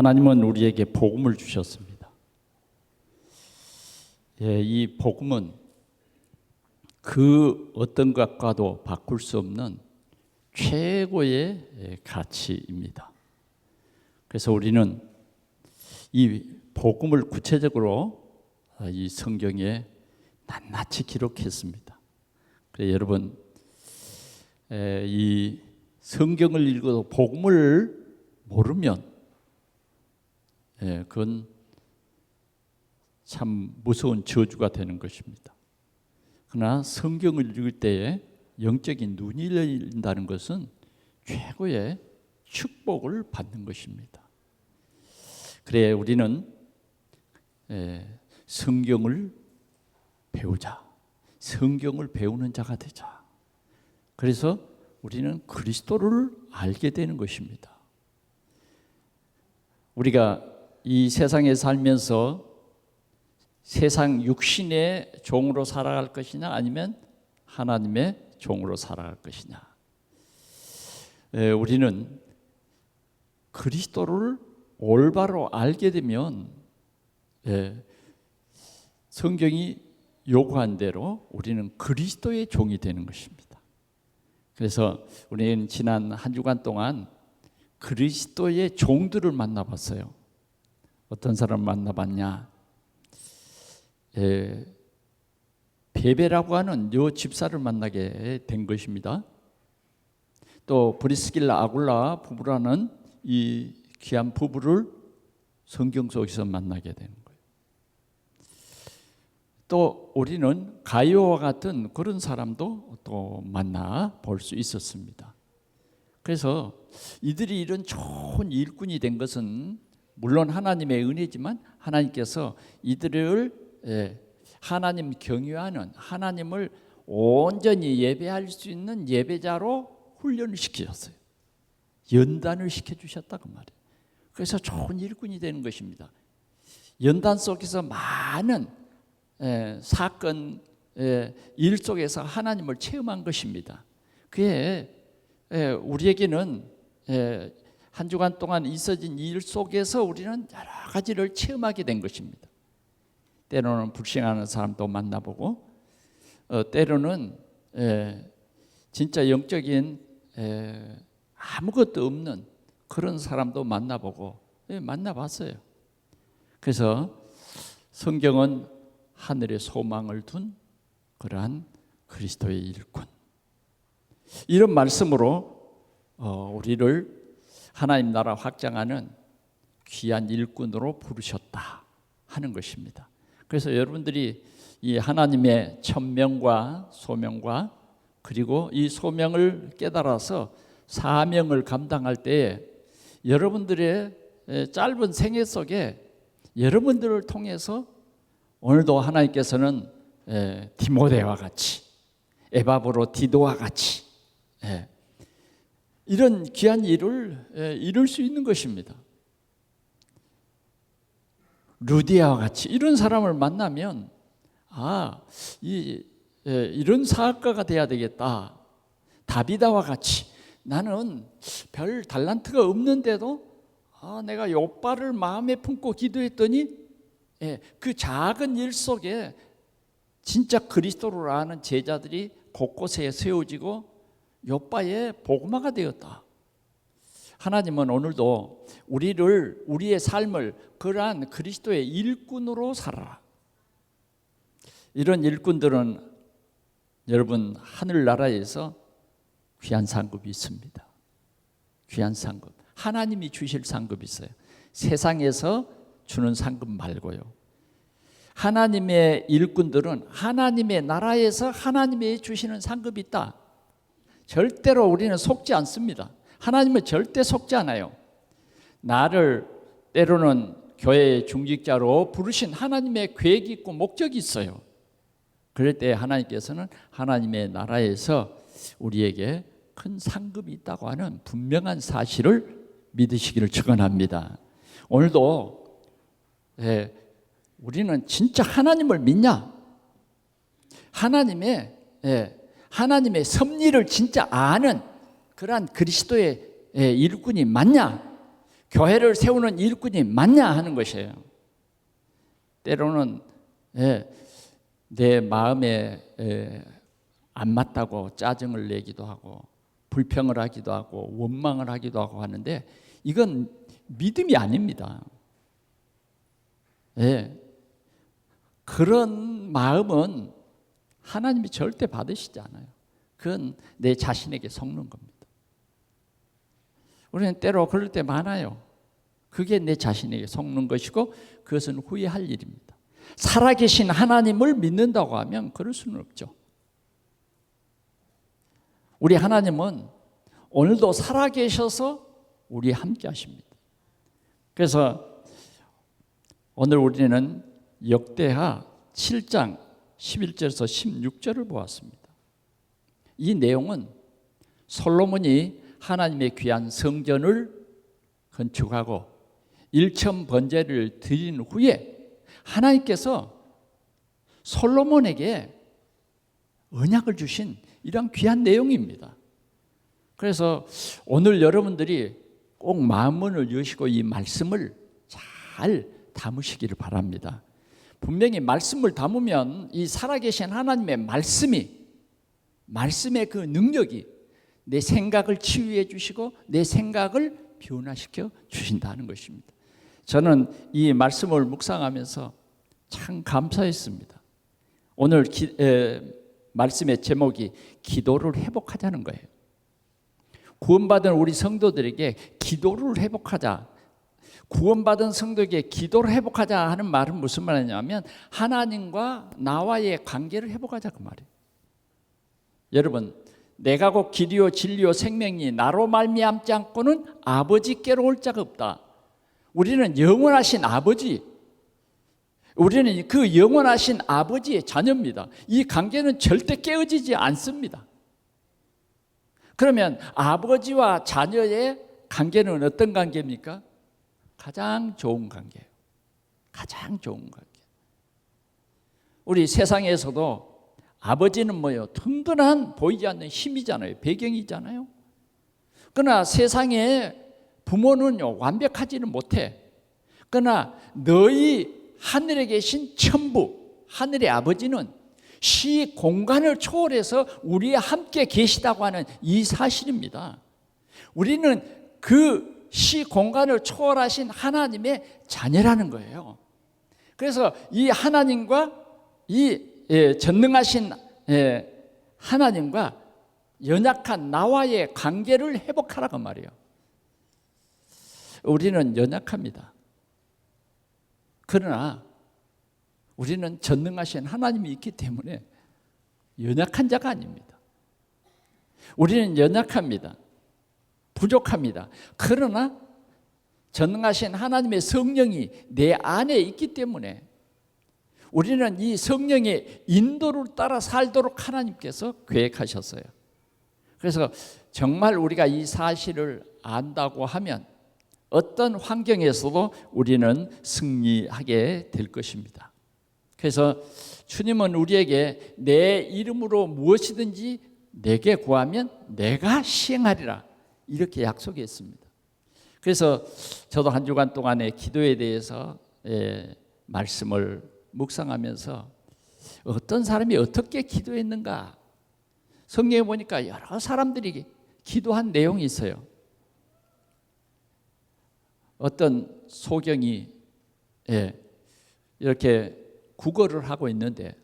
하나님은 우리에게 복음을 주셨습니다. 이 복음은 그 어떤 것과도 바꿀 수 없는 최고의 가치입니다. 그래서 우리는 이 복음을 구체적으로 이 성경에 낱낱이 기록했습니다. 그래서 여러분, 이 성경을 읽어도 복음을 모르면 그건 참 무서운 저주가 되는 것입니다. 그러나 성경을 읽을 때에 영적인 눈이 열린다는 것은 최고의 축복을 받는 것입니다. 그래 우리는 성경을 배우자. 성경을 배우는 자가 되자. 그래서 우리는 그리스도를 알게 되는 것입니다. 우리가 이 세상에 살면서 세상 육신의 종으로 살아갈 것이냐 아니면 하나님의 종으로 살아갈 것이냐. 우리는 그리스도를 올바로 알게 되면 성경이 요구한 대로 우리는 그리스도의 종이 되는 것입니다. 그래서 우리는 지난 한 주간 동안 그리스도의 종들을 만나봤어요. 어떤 사람 만나봤냐? 베베라고 하는 요 집사를 만나게 된 것입니다. 또 브리스길라 아굴라 부부라는 이 귀한 부부를 성경 속에서 만나게 되는 거예요. 또 우리는 가이오와 같은 그런 사람도 또 만나 볼 수 있었습니다. 그래서 이들이 이런 좋은 일꾼이 된 것은 물론 하나님의 은혜지만 하나님께서 이들을 하나님 경외하는 하나님을 온전히 예배할 수 있는 예배자로 훈련을 시키셨어요. 연단을 시켜주셨다 그 말이에요. 그래서 좋은 일꾼이 되는 것입니다. 연단 속에서 많은 사건, 일 속에서 하나님을 체험한 것입니다. 그게 우리에게는 한 주간 동안 있어진 일 속에서 우리는 여러 가지를 체험하게 된 것입니다. 때로는 불신하는 사람도 만나보고 때로는 진짜 영적인 아무것도 없는 그런 사람도 만나보고 만나봤어요. 그래서 성경은 하늘에 소망을 둔 그러한 그리스도의 일꾼, 이런 말씀으로 우리를 하나님 나라 확장하는 귀한 일꾼으로 부르셨다 하는 것입니다. 그래서 여러분들이 이 하나님의 천명과 소명과 그리고 이 소명을 깨달아서 사명을 감당할 때에 여러분들의 짧은 생애 속에 여러분들을 통해서 오늘도 하나님께서는 디모데와 같이 에바브로디도와 같이 이런 귀한 일을 이룰 수 있는 것입니다. 루디아와 같이 이런 사람을 만나면 이런 사학가가 돼야 되겠다. 다비다와 같이 나는 별 달란트가 없는데도 내가 욥바를 마음에 품고 기도했더니 그 작은 일 속에 진짜 그리스도를 아는 제자들이 곳곳에 세워지고 욥바의 복음화가 되었다. 하나님은 오늘도 우리의 삶을 그러한 그리스도의 일꾼으로 살아라. 이런 일꾼들은 여러분 하늘나라에서 귀한 상급이 있습니다. 귀한 상급. 하나님이 주실 상급이 있어요. 세상에서 주는 상급 말고요. 하나님의 일꾼들은 하나님의 나라에서 하나님이 주시는 상급이 있다. 절대로 우리는 속지 않습니다. 하나님은 절대 속지 않아요. 나를 때로는 교회의 중직자로 부르신 하나님의 계획이 있고 목적이 있어요. 그럴 때 하나님께서는 하나님의 나라에서 우리에게 큰 상급이 있다고 하는 분명한 사실을 믿으시기를 축원합니다. 오늘도 우리는 진짜 하나님을 믿냐? 하나님의 섭리를 진짜 아는 그러한 그리스도의 일꾼이 맞냐? 교회를 세우는 일꾼이 맞냐 하는 것이에요. 때로는 내 마음에 안 맞다고 짜증을 내기도 하고 불평을 하기도 하고 원망을 하기도 하고 하는데 이건 믿음이 아닙니다. 그런 마음은 하나님이 절대 받으시지 않아요. 그건 내 자신에게 속는 겁니다. 우리는 때로 그럴 때 많아요. 그게 내 자신에게 속는 것이고 그것은 후회할 일입니다. 살아계신 하나님을 믿는다고 하면 그럴 수는 없죠. 우리 하나님은 오늘도 살아계셔서 우리 함께 하십니다. 그래서 오늘 우리는 역대하 7장 11절에서 16절을 보았습니다. 이 내용은 솔로몬이 하나님의 귀한 성전을 건축하고 일천 번제를 드린 후에 하나님께서 솔로몬에게 언약을 주신 이런 귀한 내용입니다. 그래서 오늘 여러분들이 꼭 마음문을 여시고 이 말씀을 잘 담으시기를 바랍니다. 분명히 말씀을 담으면 이 살아계신 하나님의 말씀의 그 능력이 내 생각을 치유해 주시고 내 생각을 변화시켜 주신다는 것입니다. 저는 이 말씀을 묵상하면서 참 감사했습니다. 오늘 말씀의 제목이 기도를 회복하자는 거예요. 구원받은 우리 성도들에게 기도를 회복하자, 구원받은 성도에게 기도를 회복하자 하는 말은 무슨 말이냐면 하나님과 나와의 관계를 회복하자 그 말이에요. 여러분, 내가 곧 길이요 진리요 생명이 나로 말미암지 않고는 아버지께로 올 자가 없다. 우리는 영원하신 아버지, 우리는 그 영원하신 아버지의 자녀입니다. 이 관계는 절대 깨어지지 않습니다. 그러면 아버지와 자녀의 관계는 어떤 관계입니까? 가장 좋은 관계예요. 가장 좋은 관계. 우리 세상에서도 아버지는 뭐예요? 든든한 보이지 않는 힘이잖아요. 배경이잖아요. 그러나 세상에 부모는요 완벽하지는 못해. 그러나 너희 하늘에 계신 천부, 하늘의 아버지는 시 공간을 초월해서 우리와 함께 계시다고 하는 이 사실입니다. 우리는 그 시 공간을 초월하신 하나님의 자녀라는 거예요. 그래서 이 하나님과 이 전능하신 하나님과 연약한 나와의 관계를 회복하라고 말이에요. 우리는 연약합니다. 그러나 우리는 전능하신 하나님이 있기 때문에 연약한 자가 아닙니다. 우리는 연약합니다. 부족합니다. 그러나 전능하신 하나님의 성령이 내 안에 있기 때문에 우리는 이 성령의 인도를 따라 살도록 하나님께서 계획하셨어요. 그래서 정말 우리가 이 사실을 안다고 하면 어떤 환경에서도 우리는 승리하게 될 것입니다. 그래서 주님은 우리에게 내 이름으로 무엇이든지 내게 구하면 내가 시행하리라 이렇게 약속했습니다. 그래서 저도 한 주간 동안에 기도에 대해서 말씀을 묵상하면서 어떤 사람이 어떻게 기도했는가 성경에 보니까 여러 사람들이 기도한 내용이 있어요. 어떤 소경이 이렇게 구걸을 하고 있는데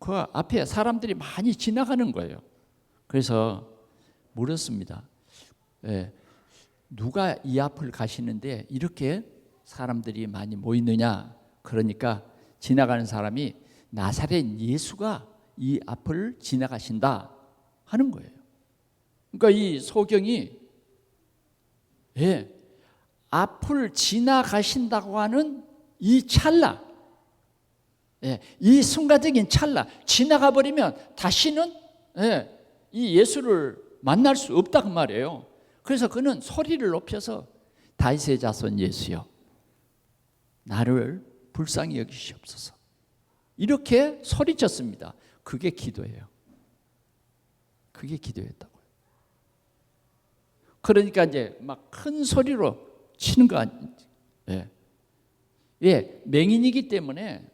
그 앞에 사람들이 많이 지나가는 거예요. 그래서 물었습니다. 누가 이 앞을 가시는데 이렇게 사람들이 많이 모이느냐? 그러니까 지나가는 사람이 나사렛 예수가 이 앞을 지나가신다 하는 거예요. 그러니까 이 소경이 앞을 지나가신다고 하는 이 찰나, 이 순간적인 찰나, 지나가 버리면 다시는 이 예수를 만날 수 없다 그 말이에요. 그래서 그는 소리를 높여서 다윗의 자손 예수여 나를 불쌍히 여기시옵소서 이렇게 소리쳤습니다. 그게 기도예요. 그게 기도였다고요. 그러니까 이제 막 큰 소리로 치는 거 아니에요. 예. 예, 맹인이기 때문에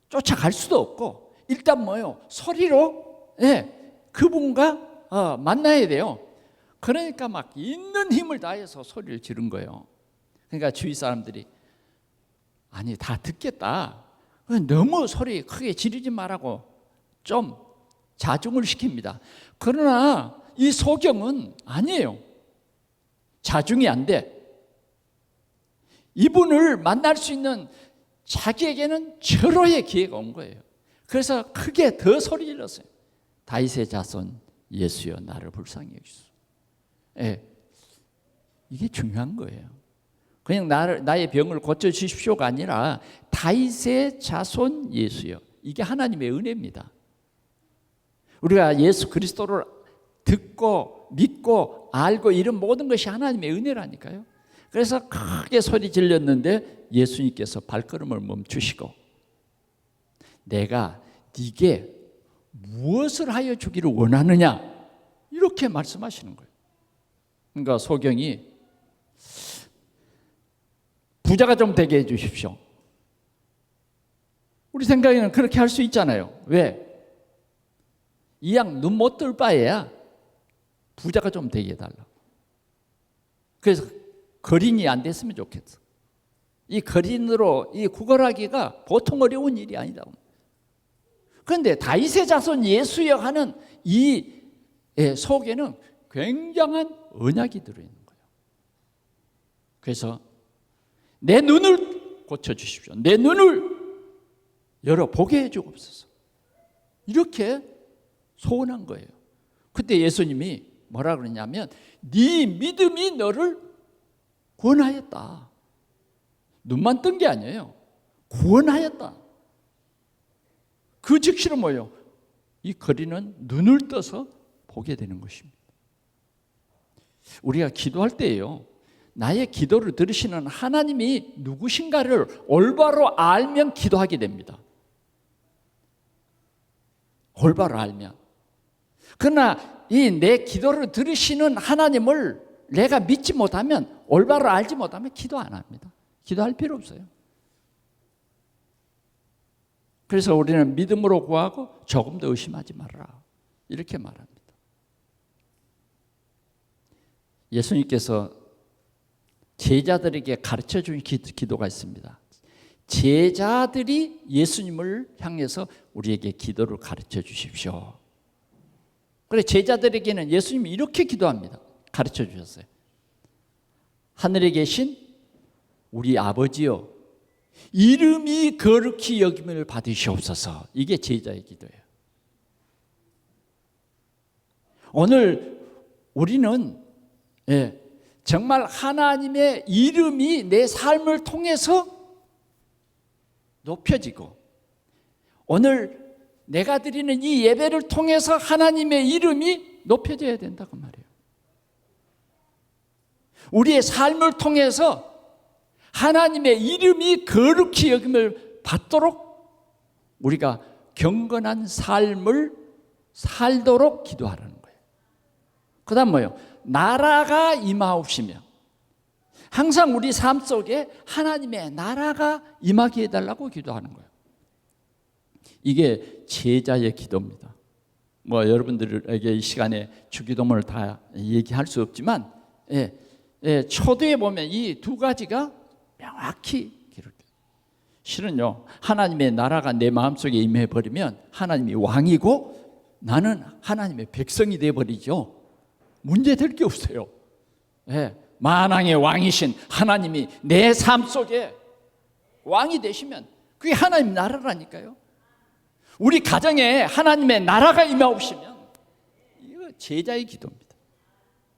쫓아갈 수도 없고 일단 뭐요? 소리로 그분과 만나야 돼요. 그러니까 막 있는 힘을 다해서 소리를 지른 거예요. 그러니까 주위 사람들이 아니 다 듣겠다. 너무 소리 크게 지르지 말라고 좀 자중을 시킵니다. 그러나 이 소경은 아니에요. 자중이 안 돼. 이분을 만날 수 있는 자기에게는 절호의 기회가 온 거예요. 그래서 크게 더 소리 질렀어요. 다윗의 자손 예수여 나를 불쌍히 여기소서. 예, 이게 중요한 거예요. 그냥 나의 병을 고쳐주십시오가 아니라 다윗의 자손 예수여. 이게 하나님의 은혜입니다. 우리가 예수 그리스도를 듣고 믿고 알고 이런 모든 것이 하나님의 은혜라니까요. 그래서 크게 소리 질렀는데 예수님께서 발걸음을 멈추시고 내가 네게 무엇을 하여 주기를 원하느냐 이렇게 말씀하시는 거예요. 그러니까 소경이 부자가 좀 되게 해 주십시오. 우리 생각에는 그렇게 할 수 있잖아요. 왜? 이 양 눈 못 뜰 바에야 부자가 좀 되게 해달라고. 그래서 거린이 안 됐으면 좋겠어. 이 거린으로 이 구걸하기가 보통 어려운 일이 아니다. 그런데 다윗의 자손 예수여 하는 이 속에는 굉장한 언약이 들어있는 거예요. 그래서 내 눈을 고쳐주십시오. 내 눈을 열어 보게 해주옵소서. 이렇게 소원한 거예요. 그때 예수님이 뭐라 그러냐면 네 믿음이 너를 구원하였다. 눈만 뜬 게 아니에요. 구원하였다. 그 즉시로 뭐예요? 이 거리는 눈을 떠서 보게 되는 것입니다. 우리가 기도할 때예요. 나의 기도를 들으시는 하나님이 누구신가를 올바로 알면 기도하게 됩니다. 올바로 알면. 그러나 이 내 기도를 들으시는 하나님을 내가 믿지 못하면 올바로 알지 못하면 기도 안 합니다. 기도할 필요 없어요. 그래서 우리는 믿음으로 구하고 조금 더 의심하지 말아라. 이렇게 말합니다. 예수님께서 제자들에게 가르쳐 준 기도가 있습니다. 제자들이 예수님을 향해서 우리에게 기도를 가르쳐 주십시오. 그래 제자들에게는 예수님이 이렇게 기도합니다. 가르쳐 주셨어요. 하늘에 계신 우리 아버지여 이름이 거룩히 여김을 받으시옵소서. 이게 제자의 기도예요. 오늘 우리는 정말 하나님의 이름이 내 삶을 통해서 높여지고 오늘 내가 드리는 이 예배를 통해서 하나님의 이름이 높여져야 된다고 말해요. 우리의 삶을 통해서 하나님의 이름이 거룩히 여김을 받도록 우리가 경건한 삶을 살도록 기도하라는 거예요. 그 다음 뭐예요? 나라가 임하옵시며 항상 우리 삶 속에 하나님의 나라가 임하게 해달라고 기도하는 거예요. 이게 제자의 기도입니다. 뭐 여러분들에게 이 시간에 주기도문을 다 얘기할 수 없지만 초대에 보면 이 두 가지가 명확히 기록돼요. 실은요 하나님의 나라가 내 마음속에 임해버리면 하나님이 왕이고 나는 하나님의 백성이 돼버리죠. 문제될 게 없어요. 만왕의 왕이신 하나님이 내 삶 속에 왕이 되시면 그게 하나님 나라라니까요. 우리 가정에 하나님의 나라가 임하옵시면 이거 제자의 기도입니다.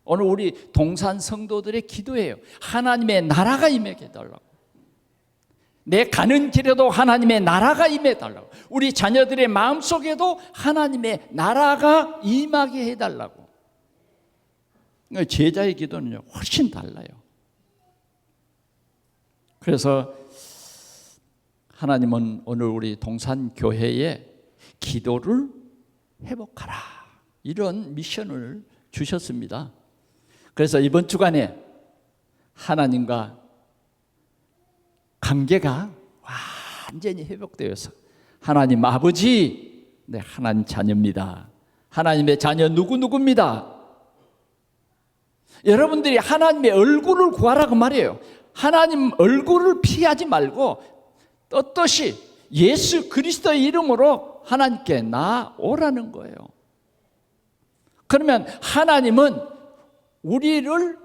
오늘 우리 동산 성도들의 기도예요. 하나님의 나라가 임하게 해달라고. 내 가는 길에도 하나님의 나라가 임해달라고. 우리 자녀들의 마음속에도 하나님의 나라가 임하게 해달라고. 제자의 기도는요 훨씬 달라요. 그래서 하나님은 오늘 우리 동산교회에 기도를 회복하라 이런 미션을 주셨습니다. 그래서 이번 주간에 하나님과 관계가 완전히 회복되어서 하나님 아버지, 네, 하나님 자녀입니다. 하나님의 자녀 누구누구입니다. 여러분들이 하나님의 얼굴을 구하라고 말해요. 하나님 얼굴을 피하지 말고 떳떳이 예수 그리스도의 이름으로 하나님께 나오라는 거예요. 그러면 하나님은 우리를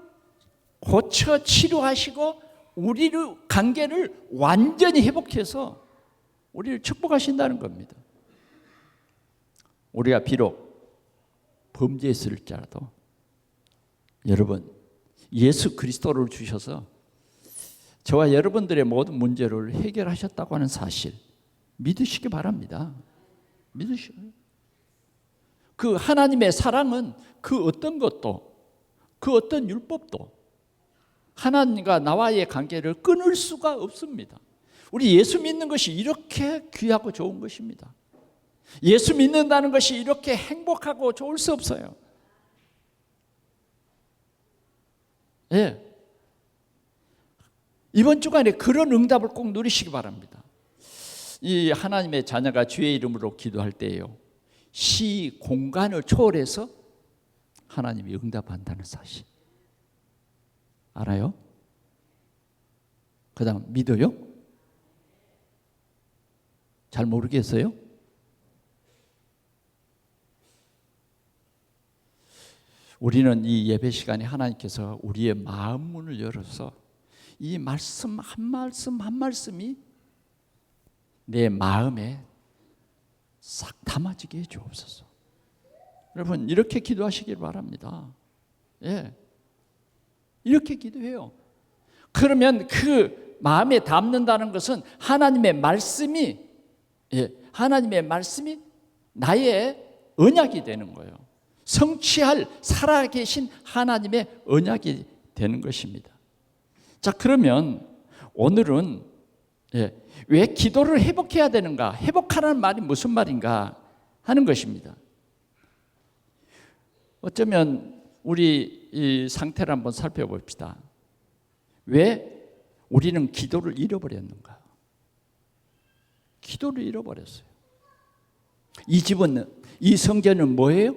고쳐 치료하시고 우리의 관계를 완전히 회복해서 우리를 축복하신다는 겁니다. 우리가 비록 범죄했을지라도 여러분, 예수 그리스도를 주셔서 저와 여러분들의 모든 문제를 해결하셨다고 하는 사실 믿으시기 바랍니다. 믿으시고요. 그 하나님의 사랑은 그 어떤 것도, 그 어떤 율법도 하나님과 나와의 관계를 끊을 수가 없습니다. 우리 예수 믿는 것이 이렇게 귀하고 좋은 것입니다. 예수 믿는다는 것이 이렇게 행복하고 좋을 수 없어요. 예. 이번 주간에 그런 응답을 꼭 누리시기 바랍니다. 이 하나님의 자녀가 주의 이름으로 기도할 때예요, 시 공간을 초월해서 하나님이 응답한다는 사실 알아요? 그 다음 믿어요? 잘 모르겠어요? 우리는 이 예배 시간에 하나님께서 우리의 마음 문을 열어서 이 말씀 한 말씀 한 말씀이 내 마음에 싹 담아지게 해 주옵소서. 여러분 이렇게 기도하시길 바랍니다. 예, 이렇게 기도해요. 그러면 그 마음에 담는다는 것은 하나님의 말씀이, 예, 하나님의 말씀이 나의 언약이 되는 거예요. 성취할 살아계신 하나님의 언약이 되는 것입니다. 자, 그러면 오늘은, 예, 왜 기도를 회복해야 되는가? 회복하라는 말이 무슨 말인가 하는 것입니다. 어쩌면 우리 이 상태를 한번 살펴봅시다. 왜 우리는 기도를 잃어버렸는가? 기도를 잃어버렸어요. 이 집은, 이 성전은 뭐예요?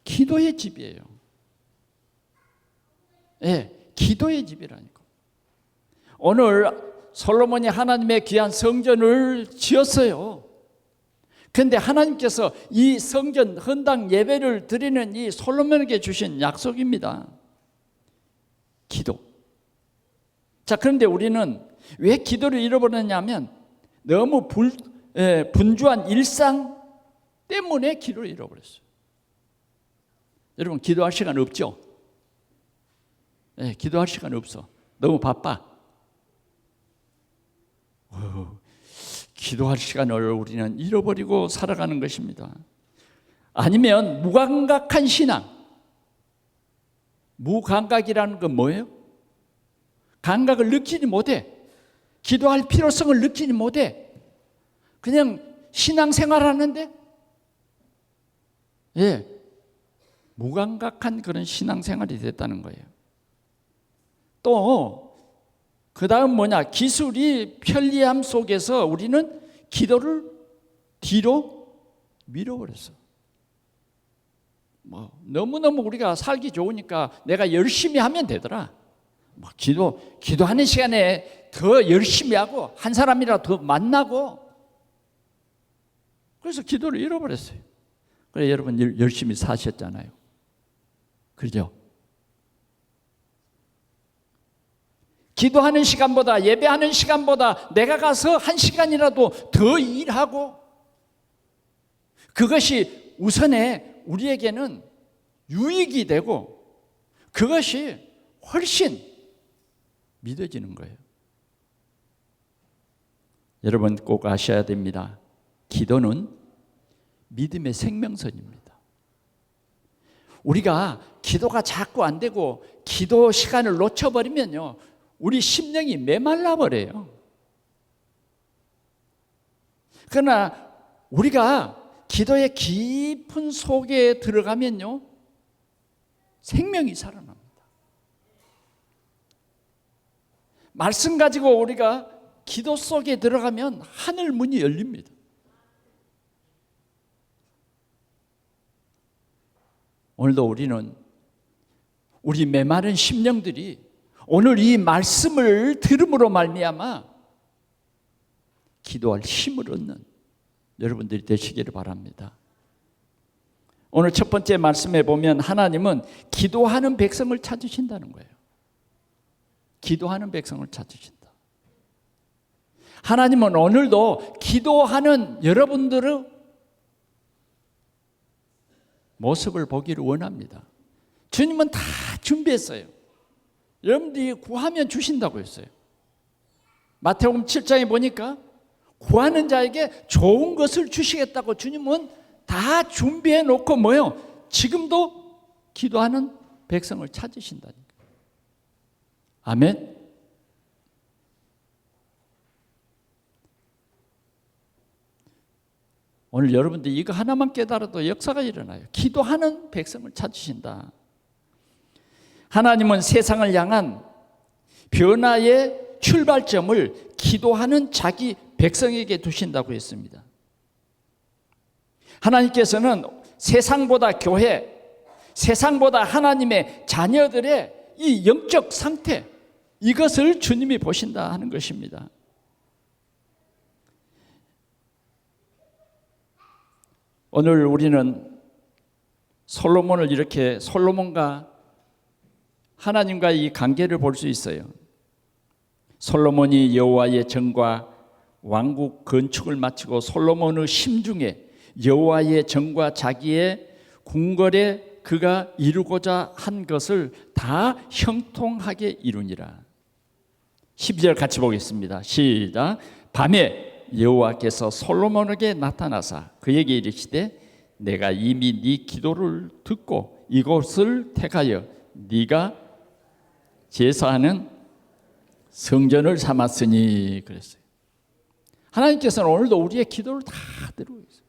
기도의 집이에요. 예, 기도의 집이라니까. 오늘 솔로몬이 하나님의 귀한 성전을 지었어요. 그런데 하나님께서 이 성전 헌당 예배를 드리는 이 솔로몬에게 주신 약속입니다. 기도. 자, 그런데 우리는 왜 기도를 잃어버렸냐면 너무 분주한 일상 때문에 기도를 잃어버렸어요. 여러분 기도할 시간 없죠? 네, 기도할 시간 없어. 너무 바빠. 기도할 시간을 우리는 잃어버리고 살아가는 것입니다. 아니면 무감각한 신앙. 무감각이라는 건 뭐예요? 감각을 느끼지 못해. 기도할 필요성을 느끼지 못해. 그냥 신앙생활하는데, 예, 무감각한 그런 신앙생활이 됐다는 거예요. 또 그 다음 뭐냐? 기술이 편리함 속에서 우리는 기도를 뒤로 밀어버렸어. 너무너무 우리가 살기 좋으니까 내가 열심히 하면 되더라. 기도하는 시간에 더 열심히 하고 한 사람이라도 더 만나고, 그래서 기도를 잃어버렸어요. 그래 여러분 열심히 사셨잖아요. 그렇죠? 기도하는 시간보다, 예배하는 시간보다 내가 가서 한 시간이라도 더 일하고, 그것이 우선에 우리에게는 유익이 되고 그것이 훨씬 믿어지는 거예요. 여러분 꼭 아셔야 됩니다. 기도는 믿음의 생명선입니다. 우리가 기도가 자꾸 안 되고 기도 시간을 놓쳐버리면요, 우리 심령이 메말라 버려요. 그러나 우리가 기도의 깊은 속에 들어가면요, 생명이 살아납니다. 말씀 가지고 우리가 기도 속에 들어가면 하늘 문이 열립니다. 오늘도 우리는 우리 메마른 심령들이 오늘 이 말씀을 들음으로 말미암아 기도할 힘을 얻는 여러분들이 되시기를 바랍니다. 오늘 첫 번째 말씀에 보면 하나님은 기도하는 백성을 찾으신다는 거예요. 기도하는 백성을 찾으신다. 하나님은 오늘도 기도하는 여러분들의 모습을 보기를 원합니다. 주님은 다 준비했어요. 여러분들이 구하면 주신다고 했어요. 마태복음 7장에 보니까 구하는 자에게 좋은 것을 주시겠다고 주님은 다 준비해 놓고 뭐요? 지금도 기도하는 백성을 찾으신다니까. 아멘. 오늘 여러분들 이거 하나만 깨달아도 역사가 일어나요. 기도하는 백성을 찾으신다. 하나님은 세상을 향한 변화의 출발점을 기도하는 자기 백성에게 두신다고 했습니다. 하나님께서는 세상보다 교회, 세상보다 하나님의 자녀들의 이 영적 상태, 이것을 주님이 보신다 하는 것입니다. 오늘 우리는 솔로몬을 이렇게 솔로몬과 하나님과 이 관계를 볼 수 있어요. 솔로몬이 여호와의 정과 왕국 건축을 마치고 솔로몬의 심중에 여호와의 정과 자기의 궁궐에 그가 이루고자 한 것을 다 형통하게 이루니라. 12절 같이 보겠습니다. 시작. 밤에 여호와께서 솔로몬에게 나타나사 그에게 이르시되 내가 이미 네 기도를 듣고 이곳을 택하여 네가 제사하는 성전을 삼았으니 그랬어요. 하나님께서는 오늘도 우리의 기도를 다 들고 있어요.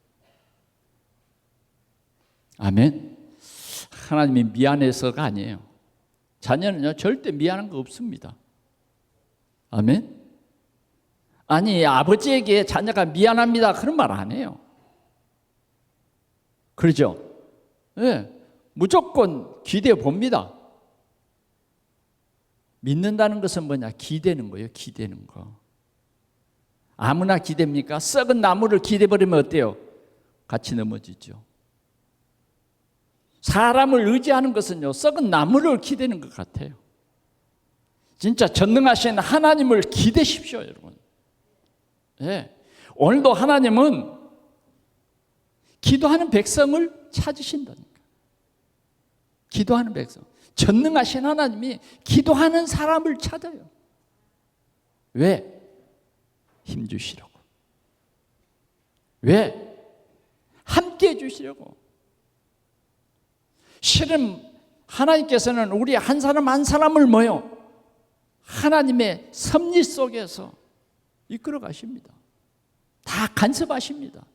아멘. 하나님이 미안해서가 아니에요. 자녀는요 절대 미안한 거 없습니다. 아멘. 아니 아버지에게 자녀가 미안합니다 그런 말 안 해요. 그렇죠? 네, 무조건 기대해 봅니다. 믿는다는 것은 뭐냐? 기대는 거예요. 기대는 거. 아무나 기대입니까? 썩은 나무를 기대버리면 어때요? 같이 넘어지죠. 사람을 의지하는 것은요 썩은 나무를 기대는 것 같아요. 진짜 전능하신 하나님을 기대십시오 여러분. 네. 오늘도 하나님은 기도하는 백성을 찾으신다니까. 기도하는 백성. 전능하신 하나님이 기도하는 사람을 찾아요. 왜? 힘주시려고. 왜? 함께 해주시려고. 실은 하나님께서는 우리 한 사람 한 사람을 뭐요? 하나님의 섭리 속에서 이끌어 가십니다. 다 간섭하십니다.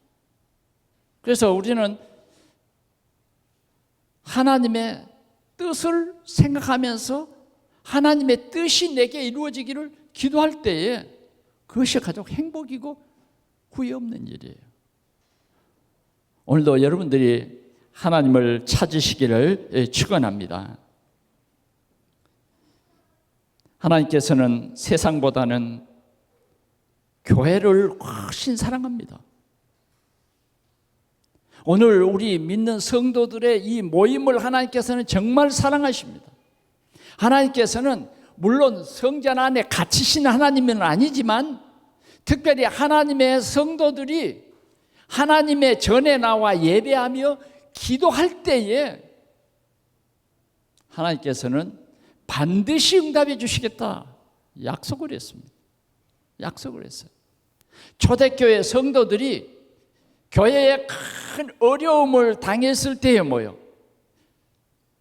그래서 우리는 하나님의 뜻을 생각하면서 하나님의 뜻이 내게 이루어지기를 기도할 때에 그것이 가장 행복이고 후회 없는 일이에요. 오늘도 여러분들이 하나님을 찾으시기를 축원합니다. 하나님께서는 세상보다는 교회를 훨씬 사랑합니다. 오늘 우리 믿는 성도들의 이 모임을 하나님께서는 정말 사랑하십니다. 하나님께서는 물론 성전 안에 갇히신 하나님은 아니지만 특별히 하나님의 성도들이 하나님의 전에 나와 예배하며 기도할 때에 하나님께서는 반드시 응답해 주시겠다 약속을 했습니다. 약속을 했어요. 초대교회 성도들이 교회에 큰 어려움을 당했을 때에 뭐요?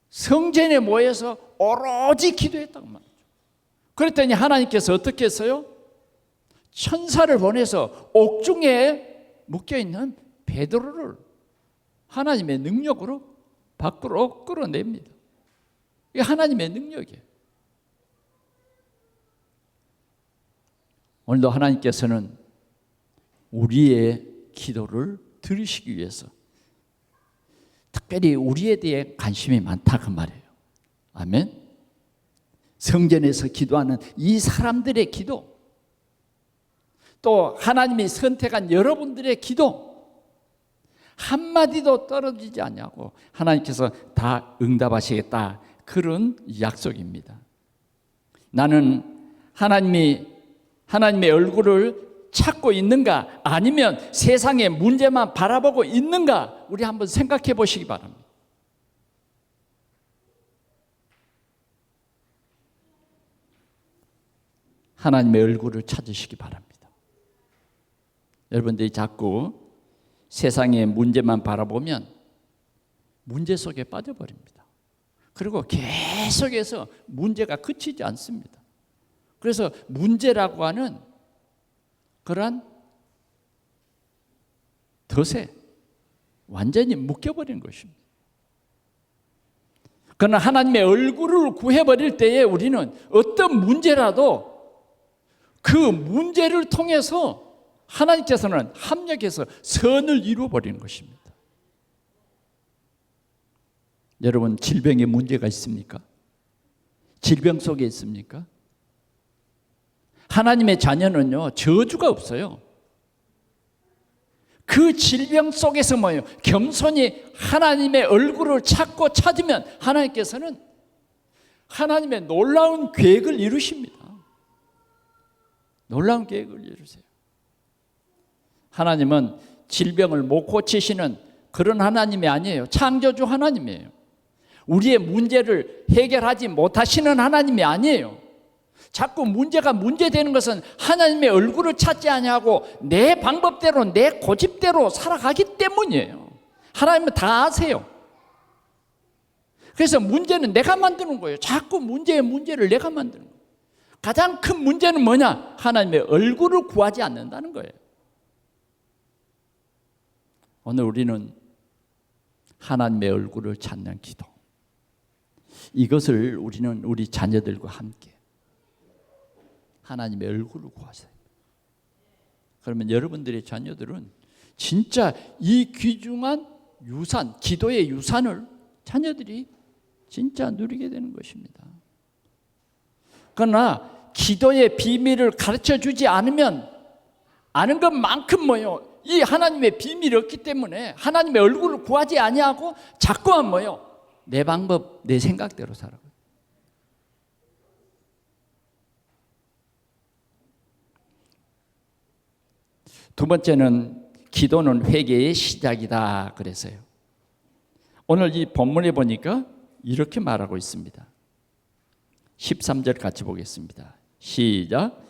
성전에 모여서 오로지 기도했다고 말이죠. 그랬더니 하나님께서 어떻게 했어요? 천사를 보내서 옥중에 묶여있는 베드로를 하나님의 능력으로 밖으로 끌어냅니다. 이게 하나님의 능력이에요. 오늘도 하나님께서는 우리의 기도를 들으시기 위해서 특별히 우리에 대해 관심이 많다 그 말이에요. 아멘. 성전에서 기도하는 이 사람들의 기도, 또 하나님이 선택한 여러분들의 기도 한마디도 떨어지지 않냐고 하나님께서 다 응답하시겠다, 그런 약속입니다. 나는 하나님의 얼굴을 찾고 있는가, 아니면 세상의 문제만 바라보고 있는가, 우리 한번 생각해 보시기 바랍니다. 하나님의 얼굴을 찾으시기 바랍니다. 여러분들이 자꾸 세상의 문제만 바라보면 문제 속에 빠져버립니다. 그리고 계속해서 문제가 그치지 않습니다. 그래서 문제라고 하는 그러한 덫에 완전히 묶여버린 것입니다. 그러나 하나님의 얼굴을 구해버릴 때에 우리는 어떤 문제라도 그 문제를 통해서 하나님께서는 합력해서 선을 이루어버리는 것입니다. 여러분, 질병에 문제가 있습니까? 질병 속에 있습니까? 하나님의 자녀는요, 저주가 없어요. 그 질병 속에서 뭐예요? 겸손히 하나님의 얼굴을 찾고 찾으면 하나님께서는 하나님의 놀라운 계획을 이루십니다. 놀라운 계획을 이루세요. 하나님은 질병을 못 고치시는 그런 하나님이 아니에요. 창조주 하나님이에요. 우리의 문제를 해결하지 못하시는 하나님이 아니에요. 자꾸 문제가 문제되는 것은 하나님의 얼굴을 찾지 아니하고 내 방법대로 내 고집대로 살아가기 때문이에요. 하나님은 다 아세요. 그래서 문제는 내가 만드는 거예요. 자꾸 문제의 문제를 내가 만드는 거예요. 가장 큰 문제는 뭐냐? 하나님의 얼굴을 구하지 않는다는 거예요. 오늘 우리는 하나님의 얼굴을 찾는 기도, 이것을 우리는 우리 자녀들과 함께 하나님의 얼굴을 구하세요. 그러면 여러분들의 자녀들은 진짜 이 귀중한 유산, 기도의 유산을 자녀들이 진짜 누리게 되는 것입니다. 그러나 기도의 비밀을 가르쳐 주지 않으면 아는 것만큼 뭐요? 이 하나님의 비밀이 없기 때문에 하나님의 얼굴을 구하지 아니하고 자꾸만 뭐요? 내 방법, 내 생각대로 살아가요. 두 번째는 기도는 회개의 시작이다 그랬어요. 오늘 이 본문에 보니까 이렇게 말하고 있습니다. 13절 같이 보겠습니다. 시작.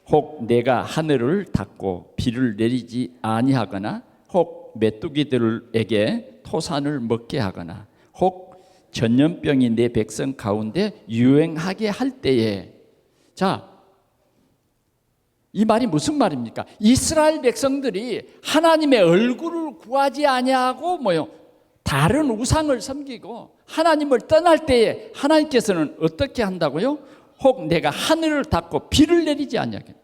혹 내가 하늘을 닫고 비를 내리지 아니하거나, 혹 메뚜기들에게 토산을 먹게 하거나, 혹 전염병이 내 백성 가운데 유행하게 할 때에. 자, 이 말이 무슨 말입니까? 이스라엘 백성들이 하나님의 얼굴을 구하지 아니하고 뭐요? 다른 우상을 섬기고 하나님을 떠날 때에 하나님께서는 어떻게 한다고요? 혹 내가 하늘을 닫고 비를 내리지 아니하게.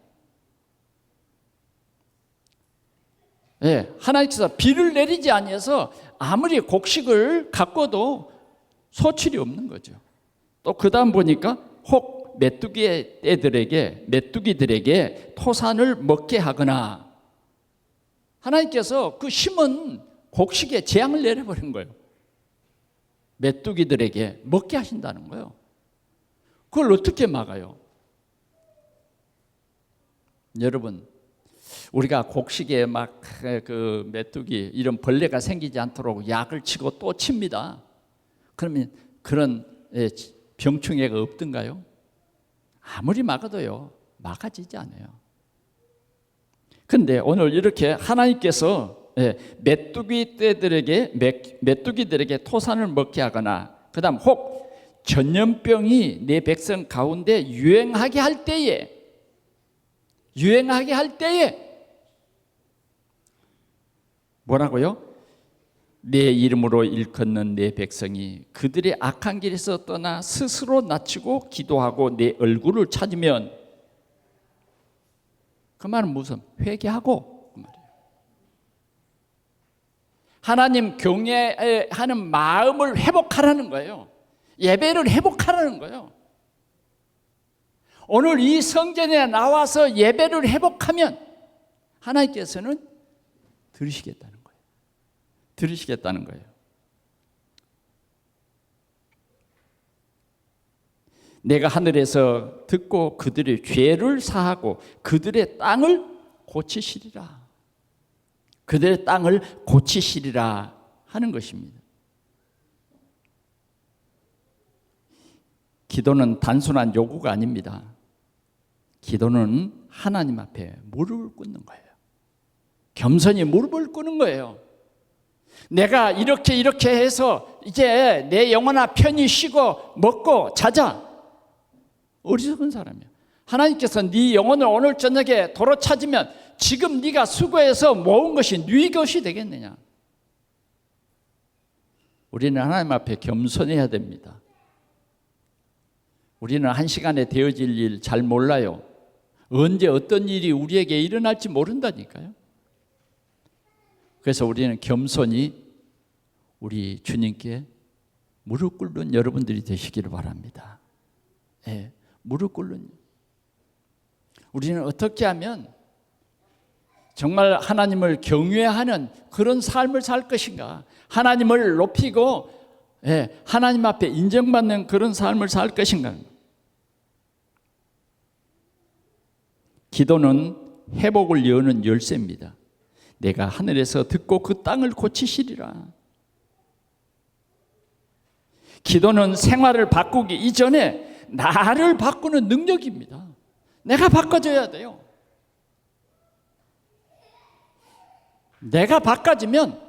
예, 하나님께서 비를 내리지 아니해서 아무리 곡식을 가꿔도 소출이 없는 거죠. 또 그 다음 보니까 혹 메뚜기들에게 토산을 먹게 하거나, 하나님께서 그 심은 곡식에 재앙을 내려버린 거예요. 메뚜기들에게 먹게 하신다는 거예요. 그걸 어떻게 막아요? 여러분, 우리가 곡식에 막 그 메뚜기 이런 벌레가 생기지 않도록 약을 치고 또 칩니다. 그러면 그런 병충해가 없던가요? 아무리 막아도요, 막아지지 않아요. 근데 오늘 이렇게 하나님께서 메뚜기들에게 토산을 먹게 하거나, 그 다음 혹 전염병이 내 백성 가운데 유행하게 할 때에 뭐라고요? 내 이름으로 일컫는 내 백성이 그들의 악한 길에서 떠나 스스로 낮추고 기도하고 내 얼굴을 찾으면, 그 말은 무슨? 회개하고 그 말이에요. 하나님 경외하는 마음을 회복하라는 거예요. 예배를 회복하라는 거예요. 오늘 이 성전에 나와서 예배를 회복하면 하나님께서는 들으시겠다는 거예요. 들으시겠다는 거예요. 내가 하늘에서 듣고 그들의 죄를 사하고 그들의 땅을 고치시리라. 그들의 땅을 고치시리라 하는 것입니다. 기도는 단순한 요구가 아닙니다. 기도는 하나님 앞에 무릎을 꿇는 거예요. 겸손히 무릎을 꿇는 거예요. 내가 이렇게 해서 이제 내 영혼아 편히 쉬고 먹고 자자. 어리석은 사람이야. 하나님께서 네 영혼을 오늘 저녁에 도로 찾으면 지금 네가 수고해서 모은 것이 네 것이 되겠느냐. 우리는 하나님 앞에 겸손해야 됩니다. 우리는 한 시간에 되어질 일 잘 몰라요. 언제 어떤 일이 우리에게 일어날지 모른다니까요. 그래서 우리는 겸손히 우리 주님께 무릎 꿇는 여러분들이 되시기를 바랍니다. 네, 무릎 꿇는. 우리는 어떻게 하면 정말 하나님을 경외하는 그런 삶을 살 것인가? 하나님을 높이고 하나님 앞에 인정받는 그런 삶을 살 것인가? 기도는 회복을 여는 열쇠입니다. 내가 하늘에서 듣고 그 땅을 고치시리라. 기도는 생활을 바꾸기 이전에 나를 바꾸는 능력입니다. 내가 바꿔줘야 돼요. 내가 바꿔지면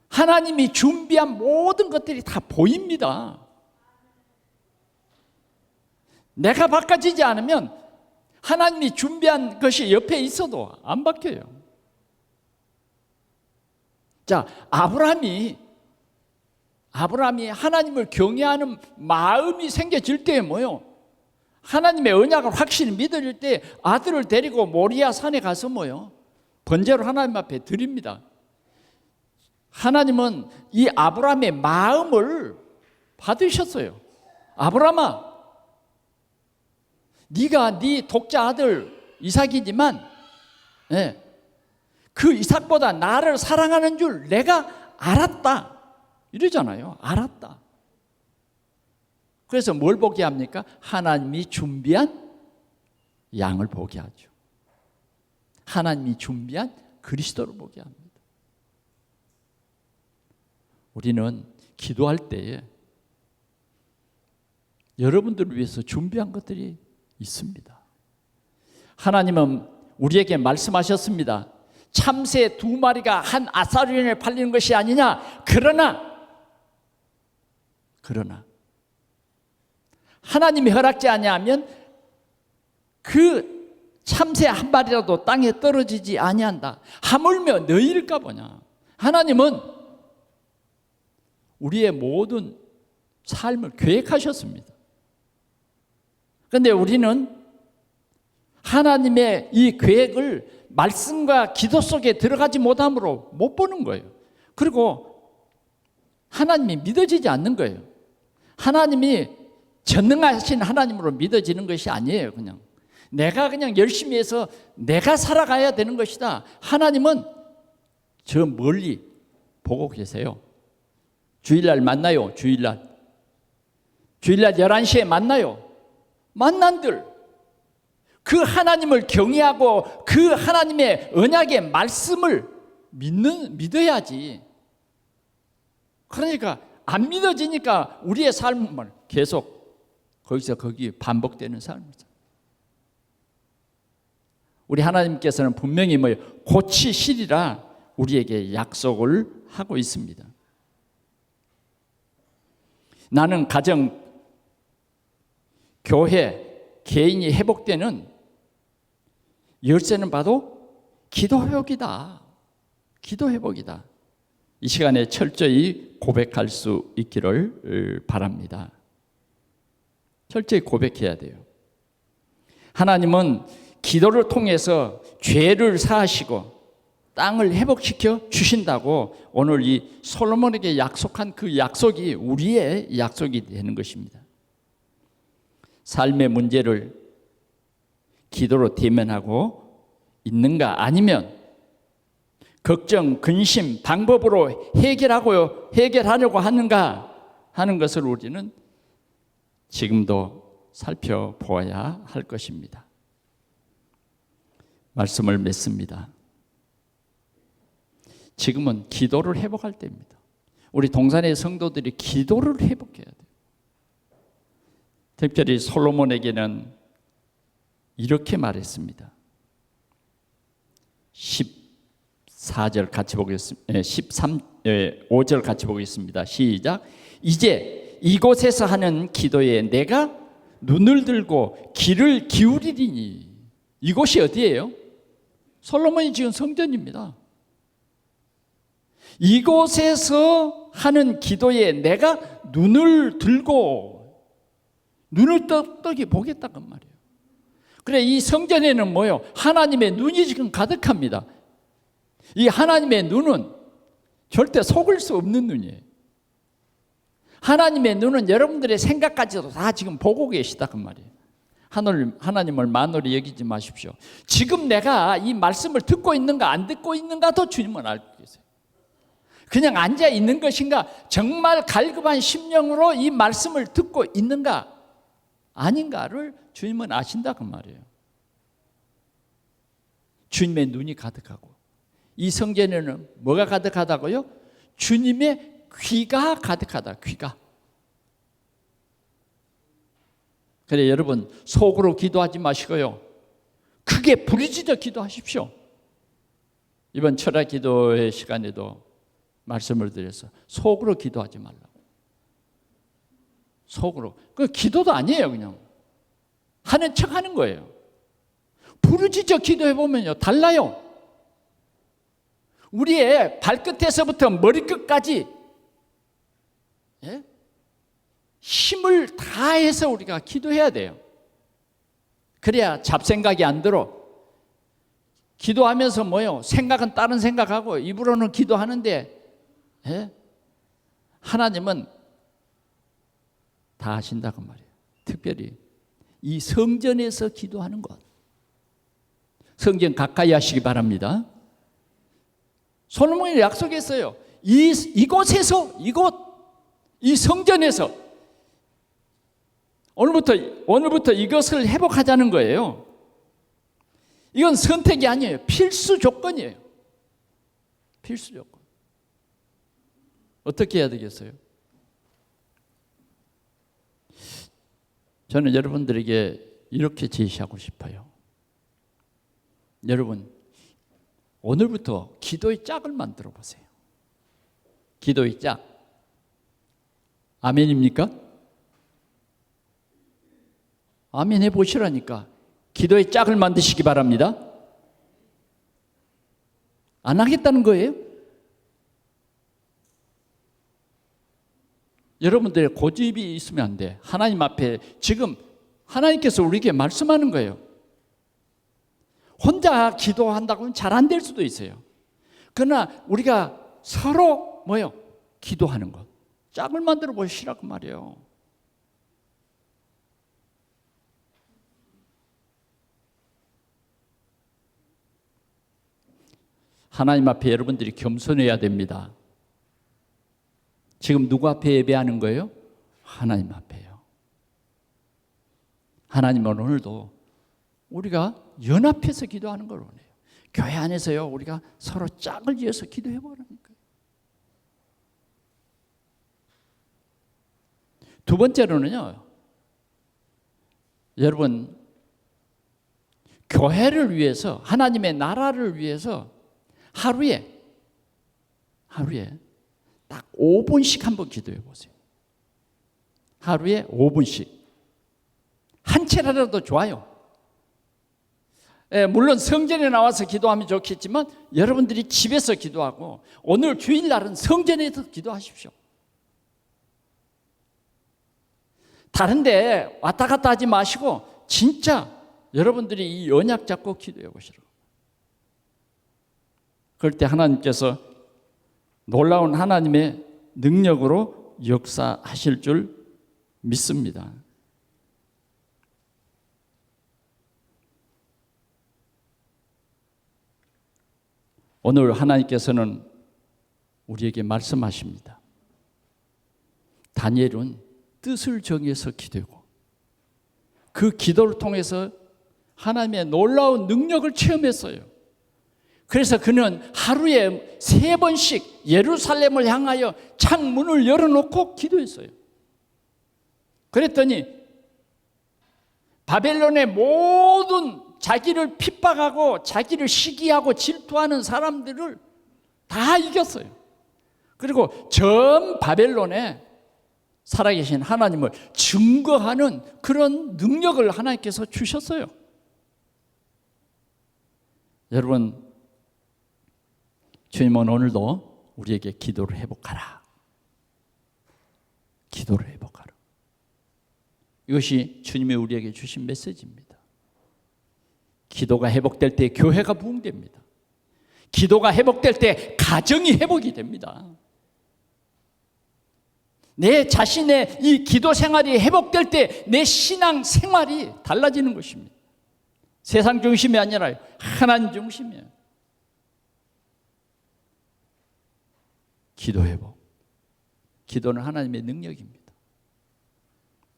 하나님이 준비한 모든 것들이 다 보입니다. 내가 바꿔지지 않으면 하나님이 준비한 것이 옆에 있어도 안 바뀌어요. 자, 아브라함이 하나님을 경외하는 마음이 생겨질 때에 뭐요? 하나님의 언약을 확실히 믿을 때 아들을 데리고 모리아 산에 가서 뭐요? 번제로 하나님 앞에 드립니다. 하나님은 이 아브라함의 마음을 받으셨어요. 아브라함아, 네가 네 독자 아들 이삭이지만 그 이삭보다 나를 사랑하는 줄 내가 알았다. 이러잖아요. 알았다. 그래서 뭘 보게 합니까? 하나님이 준비한 양을 보게 하죠. 하나님이 준비한 그리스도를 보게 합니다. 우리는 기도할 때에 여러분들을 위해서 준비한 것들이 있습니다. 하나님은 우리에게 말씀하셨습니다. 참새 2마리가 한 아사리온에 팔리는 것이 아니냐. 그러나 하나님이 허락지 아니하면 그 참새 한 마리라도 땅에 떨어지지 아니한다. 하물며 너희일까 보냐. 하나님은 우리의 모든 삶을 계획하셨습니다. 그런데 우리는 하나님의 이 계획을 말씀과 기도 속에 들어가지 못함으로 못 보는 거예요. 그리고 하나님이 믿어지지 않는 거예요. 하나님이 전능하신 하나님으로 믿어지는 것이 아니에요. 내가 그냥 열심히 해서 내가 살아가야 되는 것이다. 하나님은 저 멀리 보고 계세요. 주일날 만나요. 주일날 11시에 만나요. 만난들 그 하나님을 경외하고 그 하나님의 언약의 말씀을 믿어야지. 그러니까 안 믿어지니까 우리의 삶은 계속 거기서 거기 반복되는 삶이죠. 우리 하나님께서는 분명히 고치시리라 우리에게 약속을 하고 있습니다. 나는 가정, 교회, 개인이 회복되는 열쇠는 바로 기도 회복이다. 기도 회복이다. 이 시간에 철저히 고백할 수 있기를 바랍니다. 철저히 고백해야 돼요. 하나님은 기도를 통해서 죄를 사하시고 땅을 회복시켜 주신다고 오늘 이 솔로몬에게 약속한 그 약속이 우리의 약속이 되는 것입니다. 삶의 문제를 기도로 대면하고 있는가, 아니면 걱정, 근심, 방법으로 해결하려고 하는가 하는 것을 우리는 지금도 살펴보아야 할 것입니다. 말씀을 맺습니다. 지금은 기도를 회복할 때입니다. 우리 동산의 성도들이 기도를 회복해야 돼요. 특별히 솔로몬에게는 이렇게 말했습니다. 14절 같이 보겠습니다. 5절 같이 보겠습니다. 시작. 이제 이곳에서 하는 기도에 내가 눈을 들고 귀를 기울이리니. 이곳이 어디예요? 솔로몬이 지은 성전입니다. 이곳에서 하는 기도에 내가 눈을 들고 눈을 떳떳이 보겠다는 말이에요. 그래, 이 성전에는 뭐요? 하나님의 눈이 지금 가득합니다. 이 하나님의 눈은 절대 속을 수 없는 눈이에요. 하나님의 눈은 여러분들의 생각까지도 다 지금 보고 계시다 그 말이에요. 하나님을 만으로 여기지 마십시오. 지금 내가 이 말씀을 듣고 있는가 안 듣고 있는가도 주님은 알고 계세요. 그냥 앉아 있는 것인가, 정말 갈급한 심령으로 이 말씀을 듣고 있는가 아닌가를 주님은 아신다 그 말이에요. 주님의 눈이 가득하고, 이 성전에는 뭐가 가득하다고요? 주님의 귀가 가득하다. 귀가. 그래, 여러분 속으로 기도하지 마시고요, 크게 부르짖어 기도하십시오. 이번 철학 기도의 시간에도 말씀을 드려서 속으로 기도하지 말라고. 속으로. 그 기도도 아니에요. 그냥 하는 척 하는 거예요. 부르짖어 기도해 보면요, 달라요. 우리의 발끝에서부터 머리끝까지 힘을 다해서 우리가 기도해야 돼요. 그래야 잡생각이 안 들어. 기도하면서 뭐요? 생각은 다른 생각하고 입으로는 기도하는데 하나님은 다 하신다고 말이에요. 특별히 이 성전에서 기도하는 것, 성전 가까이 하시기 바랍니다. 솔로몬이 약속했어요. 이곳에서, 이 성전에서 오늘부터 이것을 회복하자는 거예요. 이건 선택이 아니에요. 필수 조건이에요. 필수 조건. 어떻게 해야 되겠어요? 저는 여러분들에게 이렇게 제시하고 싶어요. 여러분, 오늘부터 기도의 짝을 만들어 보세요. 기도의 짝. 아멘입니까? 아멘 해보시라니까. 기도의 짝을 만드시기 바랍니다. 안 하겠다는 거예요? 여러분들의 고집이 있으면 안 돼. 하나님 앞에 지금 하나님께서 우리에게 말씀하는 거예요. 혼자 기도한다고 하면 잘 안 될 수도 있어요. 그러나 우리가 서로 뭐요? 기도하는 것. 짝을 만들어 보시라고 말이에요. 하나님 앞에 여러분들이 겸손해야 됩니다. 지금 누구 앞에 예배하는 거예요? 하나님 앞에요. 하나님은 오늘도 우리가 연합해서 기도하는 걸 원해요. 교회 안에서요, 우리가 서로 짝을 지어서 기도해 보라는 거예요. 두 번째로는요, 여러분, 교회를 위해서, 하나님의 나라를 위해서 하루에 딱 5분씩 한번 기도해 보세요. 하루에 5분씩. 한 채라도 좋아요. 물론 성전에 나와서 기도하면 좋겠지만 여러분들이 집에서 기도하고, 오늘 주일날은 성전에서 기도하십시오. 다른 데 왔다 갔다 하지 마시고 진짜 여러분들이 이 언약 잡고 기도해 보시라고. 그럴 때 하나님께서 놀라운 하나님의 능력으로 역사하실 줄 믿습니다. 오늘 하나님께서는 우리에게 말씀하십니다. 다니엘은 뜻을 정해서 기도하고 그 기도를 통해서 하나님의 놀라운 능력을 체험했어요. 그래서 그는 하루에 3번씩 예루살렘을 향하여 창문을 열어놓고 기도했어요. 그랬더니 바벨론의 모든 자기를 핍박하고 자기를 시기하고 질투하는 사람들을 다 이겼어요. 그리고 전 바벨론에 살아계신 하나님을 증거하는 그런 능력을 하나님께서 주셨어요. 여러분, 주님은 오늘도 우리에게 기도를 회복하라. 기도를 회복하라. 이것이 주님이 우리에게 주신 메시지입니다. 기도가 회복될 때 교회가 부흥됩니다. 기도가 회복될 때 가정이 회복이 됩니다. 내 자신의 이 기도 생활이 회복될 때 내 신앙 생활이 달라지는 것입니다. 세상 중심이 아니라 하나님 중심이에요. 기도 회복. 기도는 하나님의 능력입니다.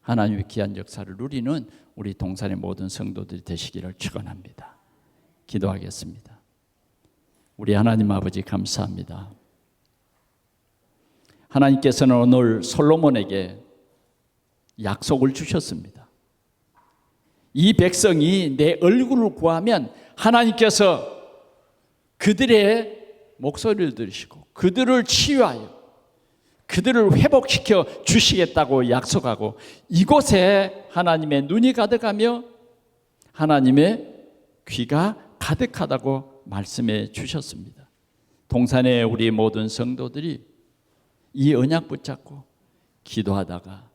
하나님의 귀한 역사를 누리는 우리 동산의 모든 성도들이 되시기를 축원합니다. 기도하겠습니다. 우리 하나님 아버지 감사합니다. 하나님께서는 오늘 솔로몬에게 약속을 주셨습니다. 이 백성이 내 얼굴을 구하면 하나님께서 그들의 목소리를 들으시고 그들을 치유하여 그들을 회복시켜 주시겠다고 약속하고 이곳에 하나님의 눈이 가득하며 하나님의 귀가 가득하다고 말씀해 주셨습니다. 동산의 우리 모든 성도들이 이 언약 붙잡고 기도하다가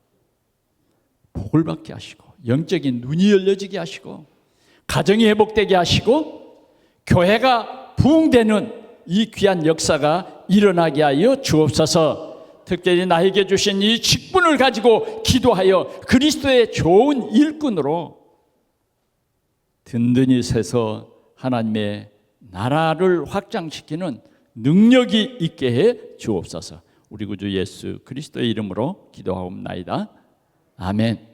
복을 받게 하시고 영적인 눈이 열려지게 하시고 가정이 회복되게 하시고 교회가 부흥되는 이 귀한 역사가 일어나게 하여 주옵소서. 특별히 나에게 주신 이 직분을 가지고 기도하여 그리스도의 좋은 일꾼으로 든든히 서서 하나님의 나라를 확장시키는 능력이 있게 해 주옵소서. 우리 구주 예수 그리스도의 이름으로 기도하옵나이다. 아멘.